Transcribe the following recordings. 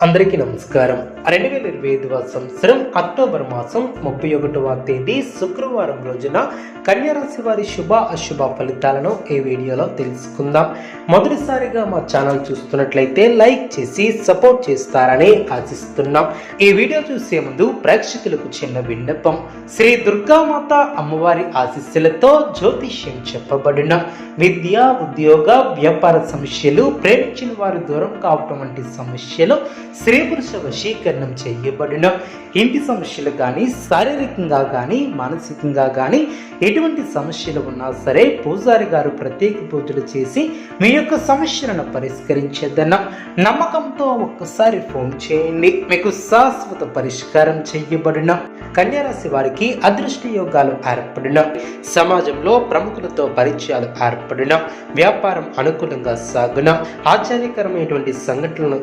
అందరికీ నమస్కారం. 2025వ సంవత్సరం అక్టోబర్ మాసం 31వ తేదీ శుక్రవారం రోజున కన్యా రాశి వారి శుభ అశుభ ఫలితాలను ఈ వీడియోలో తెలుసుకుందాం. మొదటిసారిగా మా ఛానల్ చూస్తున్నట్లయితే లైక్ చేసి సపోర్ట్ చేస్తారని ఆశిస్తున్నాం. ఈ వీడియో చూసే ముందు ప్రేక్షకులకు చిన్న విన్నపం. శ్రీ దుర్గామాత అమ్మవారి ఆశీస్సులతో జ్యోతిష్యం చెప్పబడిన విద్య, ఉద్యోగ, వ్యాపార సమస్యలు, ప్రేమించిన వారు దూరం కావటం వంటి సమస్యలు, స్త్రీ పురుష వశీకరణం చేయబడిన ఇంటి సమస్యలు కానీ, శారీరకంగా కానీ, మానసికంగా కానీ ఎటువంటి సమస్యలు ఉన్నా సరే పూజారి గారు ప్రత్యేక పూజలు చేసి మీ యొక్క సమస్యలను పరిష్కరించేదన్న నమ్మకంతో ఒక్కసారి ఫోన్ చేయండి. మీకు శాశ్వత పరిష్కారం చేయబడిన కన్యారాశి వారికి అదృష్ట యోగాలు ఏర్పడిన, సమాజంలో ప్రముఖులతో పరిచయాలు ఏర్పడిన, వ్యాపారం అనుకూలంగా సాగున, ఆశ్చర్యకరమైనటువంటి సంఘటనలను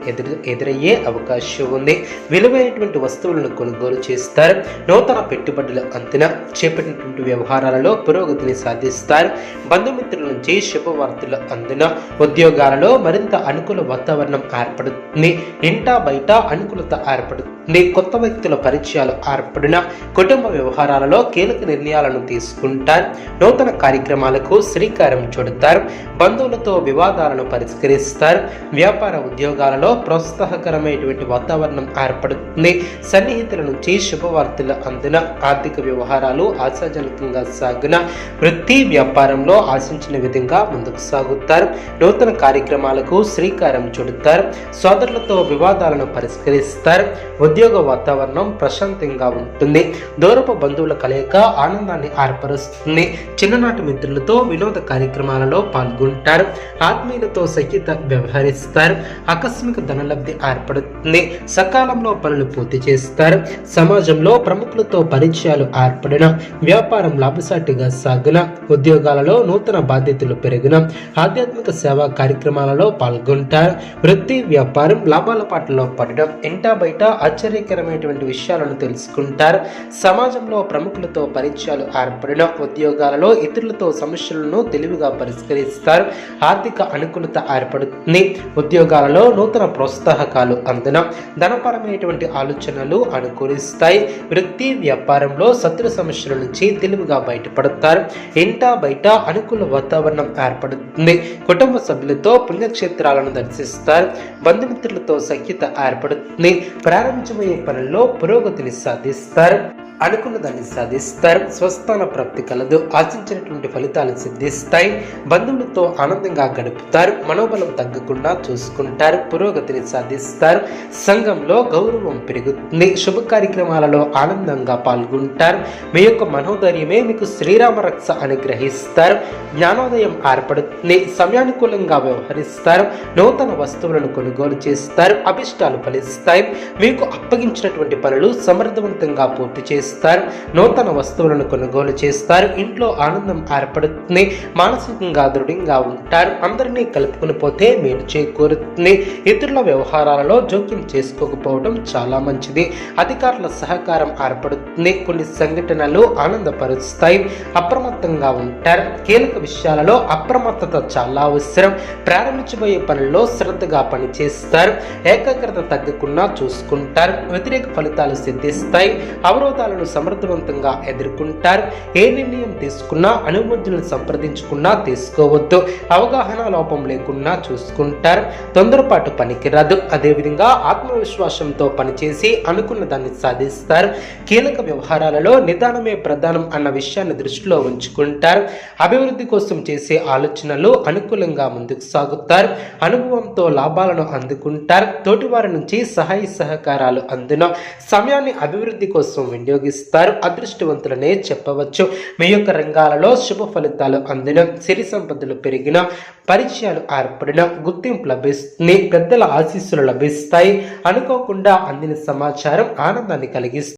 ఎదురయ్యే అవకాశం ఉంది. విలువైనటువంటి వస్తువులను కొనుగోలు చేస్తారు. నూతన పెట్టుబడుల అంతన చేపట్టినటువంటి వ్యవహారాలలో పురోగతిని సాధిస్తారు. బంధుమిత్రుల నుంచి శుభవార్తల అందున ఉద్యోగాలలో మరింత అనుకూల వాతావరణం ఏర్పడుతుంది. ఇంటా బయట అనుకూలత ఏర్పడుతుంది. కొత్త వ్యక్తుల పరిచయాలు ఏర్పడిన, కుటుంబ వ్యవహారాలలో కీలక నిర్ణయాలను తీసుకుంటారు. నూతన కార్యక్రమాలకు శ్రీకారం చుడతారు. బంధువులతో వివాదాలను పరిష్కరిస్తారు. వ్యాపార ఉద్యోగాలలో ప్రోత్సాహకరమైనటువంటి వాతావరణం ఏర్పడుతుంది. సన్నిహితుల నుంచి శుభవార్తల అందున ఆర్థిక వ్యవహారాలు ఆశాజనకంగా సాగున, వృత్తి వ్యాపారంలో ఆశించిన విధంగా ముందుకు సాగుతారు. నూతన కార్యక్రమాలకు శ్రీకారం చుడతారు. సోదరులతో వివాదాలను పరిష్కరిస్తారు. ఉద్యోగ వాతావరణం ప్రశాంతంగా ఉంటుంది. దూరపు బంధువుల కలయిక ఆనందాన్ని ఏర్పరుస్తుంది. చిన్ననాటి మిత్రులతో వినోద కార్యక్రమాలలో పాల్గొంటారు. ఆత్మీయులతో సఖ్యత వ్యవహరిస్తారు. ఆకస్మిక ధనలబ్ధి ఏర్పడుతుంది. సకాలంలో పనులు పూర్తి చేస్తారు. సమాజంలో ప్రముఖులతో పరిచయాలు ఏర్పడిన, వ్యాపారం లాభసాటిగా సాగున, ఉద్యోగాలలో నూతన బాధ్యతలు పెరిగిన, ఆధ్యాత్మిక సేవా కార్యక్రమాలలో పాల్గొంటారు. వృత్తి వ్యాపారం లాభాల పాటలో పడడం, ఇంటా బయట ఆశ్చర్యకరమైనటువంటి విషయాలను తెలుసుకుంటారు. సమాజంలో ప్రముఖులతో పరిచయాలు ఏర్పడిన, ఉద్యోగాలలో ఇతరులతో సమస్యలను తెలివిగా పరిష్కరిస్తారు. ఆర్థిక అనుకూలత ఏర్పడుతుంది. ఉద్యోగాలలో నూతన ప్రోత్సాహకాలు అందున ధనపరమైనటువంటి ఆలోచనలు అనుకూలిస్తాయి. వృత్తి వ్యాపారంలో శత్రు సమస్యల నుంచి తెలివిగా బయటపడతారు. ఇంటా బయట అనుకూల వాతావరణం ఏర్పడుతుంది. కుటుంబ సభ్యులతో పుణ్యక్షేత్రాలను దర్శిస్తారు. బంధుమిత్రులతో సఖ్యత ఏర్పడుతుంది. ప్రారంభించబోయే పనుల్లో పురోగతిని సాధిస్తారు. అనుకున్నదాన్ని సాధిస్తారు. స్వస్థాన ప్రాప్తి కలదు. ఆశించినటువంటి ఫలితాలు సిద్ధిస్తాయి. బంధువులతో ఆనందంగా గడుపుతారు. మనోబలం తగ్గకుండా చూసుకుంటారు. పురోగతిని సాధిస్తారు. సంఘంలో గౌరవం పెరుగుతుంది. శుభ కార్యక్రమాలలో ఆనందంగా పాల్గొంటారు. మీ యొక్క మనోధైర్యమే మీకు శ్రీరామ రక్ష అనుగ్రహిస్తారు. జ్ఞానోదయం ఏర్పడుతుంది. సమయానుకూలంగా వ్యవహరిస్తారు. నూతన వస్తువులను కొనుగోలు చేస్తారు. అభిష్టాలు ఫలిస్తాయి. మీకు అప్పగించినటువంటి పనులు సమర్థవంతంగా పూర్తి చేస్తారు. నూతన వస్తువులను కొనుగోలు చేస్తారు. ఇంట్లో ఆనందం ఏర్పడుతుంది. మానసికంగా దృఢంగా ఉంటారు. అందరినీ కలుపుకుని పోతే మేలు చేకూరుతుంది. ఇతరుల వ్యవహారాలలో జోక్యం చేసుకోకపోవడం చాలా మంచిది. అధికారుల సహకారం ఏర్పడుతుంది. కొన్ని సంఘటనలు ఆనందపరుస్తాయి. అప్రమత్తంగా ఉంటారు. కీలక విషయాలలో అప్రమత్తత చాలా అవసరం. ప్రారంభించబోయే పనుల్లో శ్రద్ధగా పనిచేస్తారు. ఏకాగ్రత తగ్గకుండా చూసుకుంటారు. వ్యతిరేక ఫలితాలు సిద్ధిస్తాయి. అవరోధాలను సమర్థవంతంగా ఎదుర్కొంటారు. ఏ నిర్ణయం తీసుకున్నా అనుమతులను సంప్రదించుకున్నా తీసుకోవద్దు. అవగాహన లోపం లేకుండా చూసుకుంటారు. తొందరపాటు పనికిరాదు. అదేవిధంగా ఆత్మవిశ్వాసంతో పనిచేసి అనుకున్న దాన్ని సాధిస్తారు. కీలక వ్యవహారాలలో నిదానమే ప్రధానం అన్న విషయాన్ని దృష్టిలో ఉంచుకుంటారు. అభివృద్ధి కోసం చేసే ఆలోచనలు అనుకూలంగా ముందుకు సాగుతారు. అనుభవంతో లాభాలను అందుకుంటారు. తోటివారి నుంచి సహాయ సహకారాలు అందున సమయాన్ని అభివృద్ధి కోసం వినియోగిస్తారు. అదృష్టవంతులనే చెప్పవచ్చు. మీ యొక్క రంగాలలో శుభ ఫలితాలు అందిన, సిరి సంపదలు పెరిగిన, పరిచయాలు ఏర్పడిన, గుర్తింపు లభిస్తుంది. పెద్దల ఆశీస్సులు లభిస్తాయి. అనుకోకుండా అందిన సమాచారం ఆనందాన్ని కలిగిస్తుంది.